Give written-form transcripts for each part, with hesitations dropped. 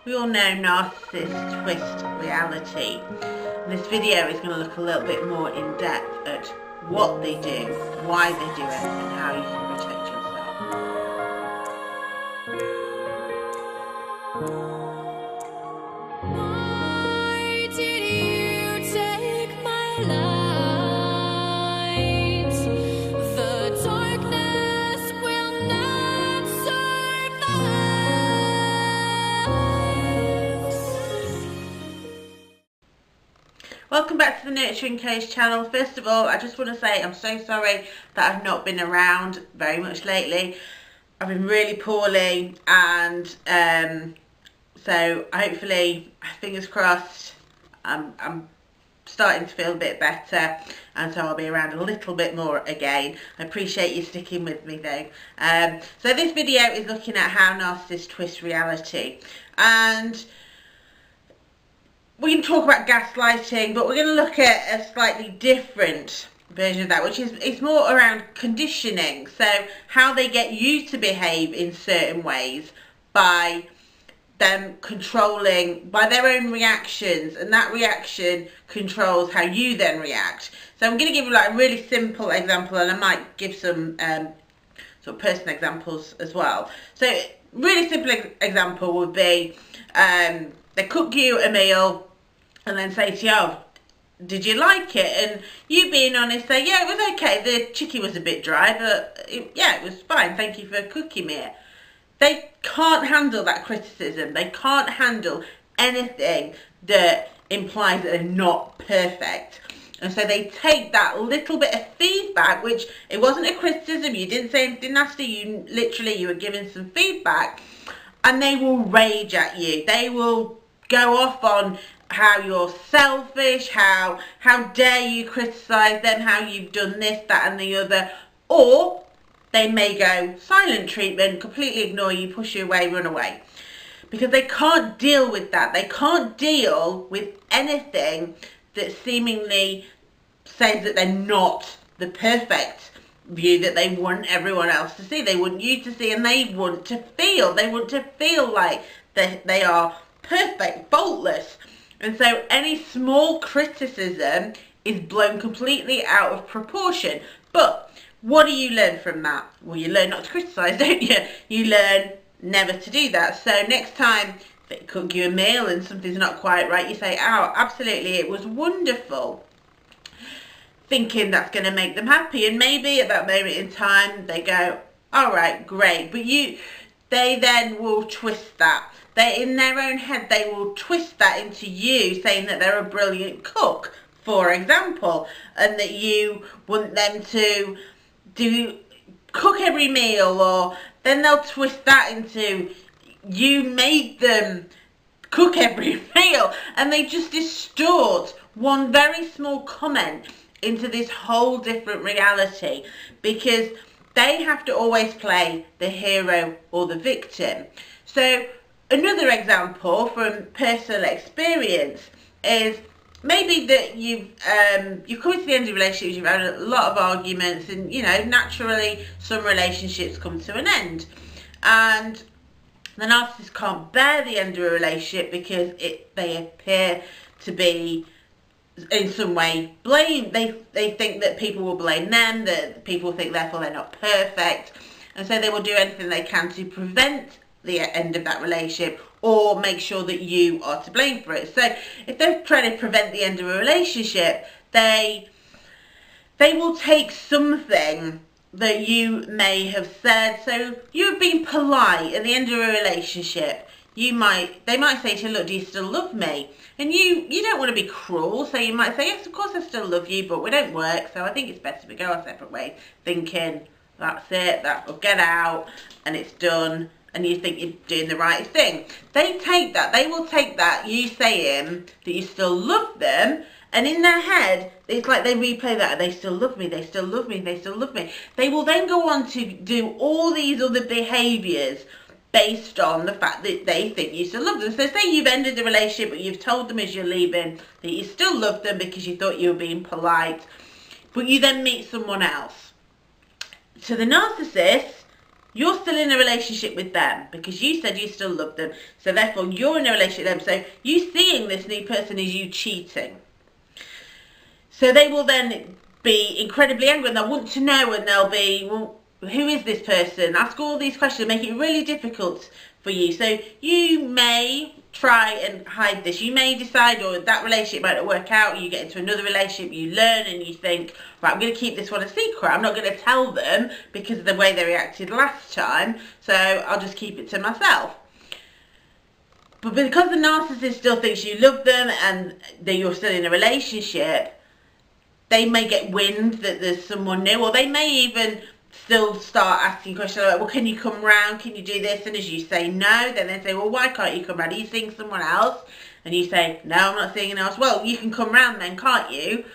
We all know narcissists twist reality. And this video is going to look a little bit more in depth at what they do, why they do it, and how you can protect yourself. Why did you take my light? The darkness will not survive. Welcome back to the Nurturing Coach channel. First of all, I just want to say I'm so sorry that I've not been around very much lately. I've been really poorly, and so hopefully, fingers crossed, I'm starting to feel a bit better, and so I'll be around a little bit more again. I appreciate you sticking with me though. So this video is looking at how narcissists twist reality, and we can talk about gaslighting, but we're going to look at a slightly different version of that, which is it's more around conditioning. So how they get you to behave in certain ways by them controlling by their own reactions, and that reaction controls how you then react. So I'm going to give you like a really simple example, and I might give some sort of personal examples as well. So really simple example would be they cook you a meal and then say to you, oh, did you like it? And you being honest say, yeah, it was okay, the chicken was a bit dry, but yeah, it was fine, thank you for cooking me it. They can't handle that criticism. They can't handle anything that implies that they're not perfect. And so they take that little bit of feedback, which it wasn't a criticism, you didn't say anything nasty, you were given some feedback, and they will rage at you. They will go off on how you're selfish, how dare you criticize them, how you've done this, that and the other. Or they may go silent treatment, completely ignore you, push you away, run away. Because they can't deal with that. They can't deal with anything that seemingly says that they're not the perfect view that they want everyone else to see. They want you to see, and they want to feel. They want to feel like they are perfect, faultless. And so any small criticism is blown completely out of proportion. But what do you learn from that? Well, you learn not to criticise, don't you? You learn never to do that. So next time they cook you a meal and something's not quite right, you say, oh, absolutely, it was wonderful. Thinking that's going to make them happy. And maybe at that moment in time, they go, all right, great. But they then will twist that. In their own head, they will twist that into you saying that they're a brilliant cook, for example, and that you want them to cook every meal, or then they'll twist that into you made them cook every meal, and they just distort one very small comment into this whole different reality, because they have to always play the hero or the victim. So another example from personal experience is maybe that you've come to the end of relationships, you've had a lot of arguments, and naturally some relationships come to an end, and the narcissist can't bear the end of a relationship because they appear to be in some way blamed. They think that people will blame them, that people think therefore they're not perfect, and so they will do anything they can to prevent the end of that relationship, or make sure that you are to blame for it. So if they're trying to prevent the end of a relationship, they will take something that you may have said. So you've been polite at the end of a relationship. They might say to you, look, do you still love me? And you don't want to be cruel, so you might say, yes, of course I still love you, but we don't work, so I think it's best if we go our separate ways, thinking that's it, that'll get out and it's done, and you think you're doing the right thing. They will take that, you saying that you still love them, and in their head, it's like they replay that, they still love me, they still love me, they still love me. They will then go on to do all these other behaviours based on the fact that they think you still love them. So say you've ended the relationship, but you've told them as you're leaving that you still love them because you thought you were being polite, but you then meet someone else. To the narcissist, you're still in a relationship with them because you said you still love them. So therefore you're in a relationship with them. So you seeing this new person is you cheating. So they will then be incredibly angry and they'll want to know, and they'll be, well, who is this person? Ask all these questions, make it really difficult for you. So you may try and hide this. You may decide, or that relationship might not work out, you get into another relationship, you learn and you think, right, I'm going to keep this one a secret. I'm not going to tell them because of the way they reacted last time, so I'll just keep it to myself. But because the narcissist still thinks you love them and that you're still in a relationship, they may get wind that there's someone new, or they may even still start asking questions like, well, can you come round? Can you do this? And as you say no, then they say, well, why can't you come round? Are you seeing someone else? And you say, no, I'm not seeing anyone else. Well, you can come round then, can't you?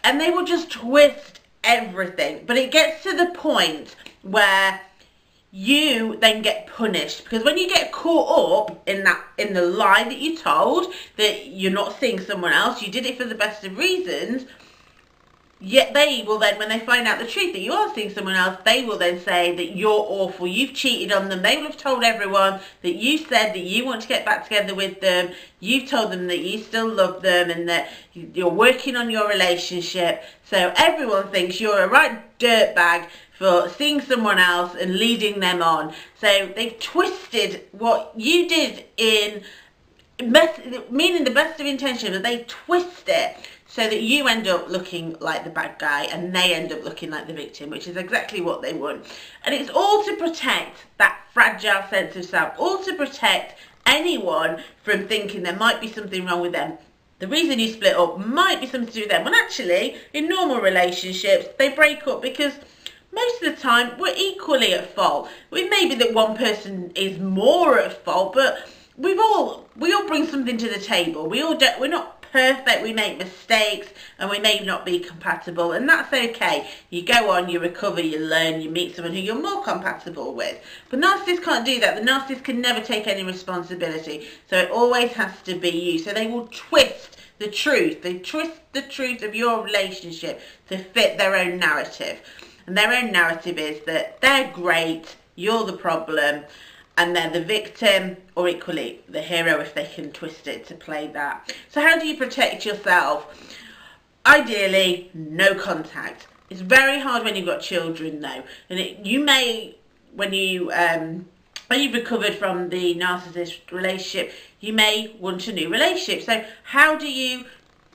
And they will just twist everything. But it gets to the point where you then get punished, because when you get caught up in the lie that you told, that you're not seeing someone else, you did it for the best of reasons. Yet they will then, when they find out the truth that you are seeing someone else, they will then say that you're awful, you've cheated on them. They will have told everyone that you said that you want to get back together with them. You've told them that you still love them and that you're working on your relationship. So everyone thinks you're a right dirtbag for seeing someone else and leading them on. So they've twisted what you did in meaning the best of intentions, but they twist it so that you end up looking like the bad guy and they end up looking like the victim, which is exactly what they want. And it's all to protect that fragile sense of self, all to protect anyone from thinking there might be something wrong with them. The reason you split up might be something to do with them. When actually, in normal relationships, they break up because most of the time we're equally at fault. It may be that one person is more at fault, but we all bring something to the table. We're not perfect, we make mistakes, and we may not be compatible, and that's okay. You go on, you recover, you learn, you meet someone who you're more compatible with. But narcissists can't do that. The narcissist can never take any responsibility, so it always has to be you. So they will twist the truth. They twist the truth of your relationship to fit their own narrative. And their own narrative is that they're great, you're the problem, and they're the victim, or equally the hero if they can twist it to play that. So how do you protect yourself? Ideally, no contact. It's very hard when you've got children though, and you may, when you've recovered from the narcissist relationship, you may want a new relationship. So how do you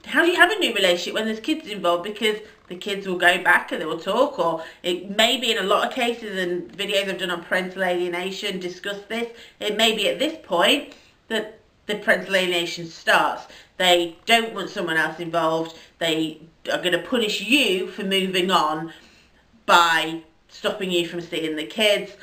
have a new relationship when there's kids involved? Because the kids will go back and they will talk, or it may be in a lot of cases, and videos I've done on parental alienation discuss this, it may be at this point that the parental alienation starts. They don't want someone else involved. They are going to punish you for moving on by stopping you from seeing the kids.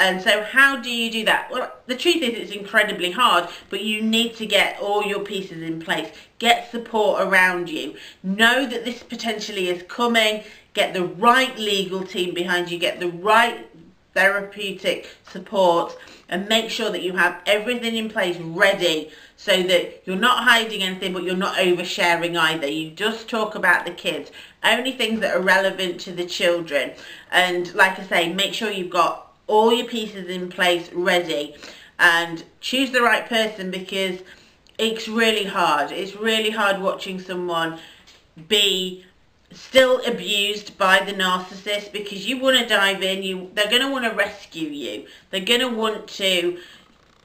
And so how do you do that? Well, the truth is it's incredibly hard, but you need to get all your pieces in place. Get support around you. Know that this potentially is coming. Get the right legal team behind you. Get the right therapeutic support, and make sure that you have everything in place ready so that you're not hiding anything, but you're not oversharing either. You just talk about the kids. Only things that are relevant to the children. And like I say, make sure you've got all your pieces in place ready, and choose the right person, because it's really hard. It's really hard watching someone be still abused by the narcissist, because you want to dive in. They're going to want to rescue you. They're going to want to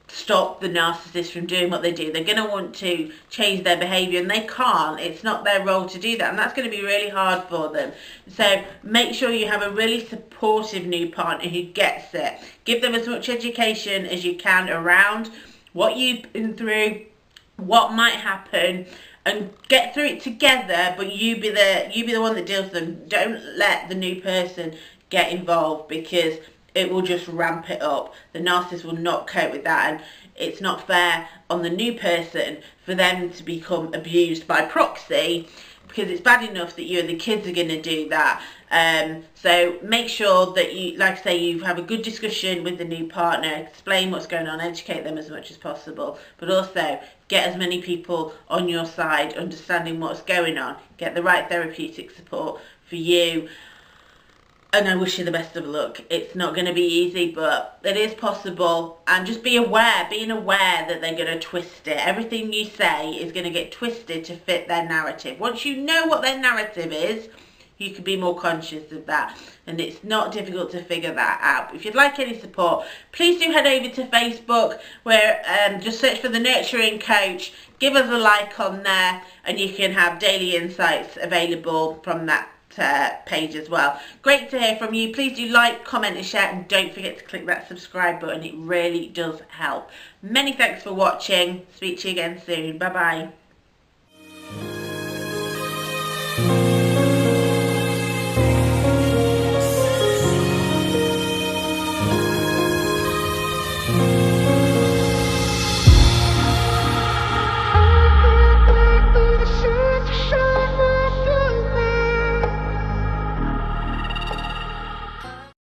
stop the narcissist from doing what they do. They're going to want to change their behaviour, and they can't. It's not their role to do that, and that's going to be really hard for them. So make sure you have a really supportive new partner who gets it. Give them as much education as you can around what you've been through, what might happen, and get through it together, but you be the one that deals with them. Don't let the new person get involved, because it will just ramp it up. The narcissist will not cope with that, and it's not fair on the new person for them to become abused by proxy, because it's bad enough that you and the kids are going to do that. So make sure that you, like I say, you have a good discussion with the new partner, explain what's going on, educate them as much as possible, but also get as many people on your side understanding what's going on. Get the right therapeutic support for you. And I wish you the best of luck. It's not going to be easy, but it is possible. And just be aware, being aware that they're going to twist it. Everything you say is going to get twisted to fit their narrative. Once you know what their narrative is, you can be more conscious of that. And it's not difficult to figure that out. If you'd like any support, please do head over to Facebook, where just search for The Nurturing Coach. Give us a like on there, and you can have daily insights available from that page as well. Great to hear from you. Please do like, comment and share, and don't forget to click that subscribe button. It really does help. Many thanks for watching. Speak to you again soon. Bye bye.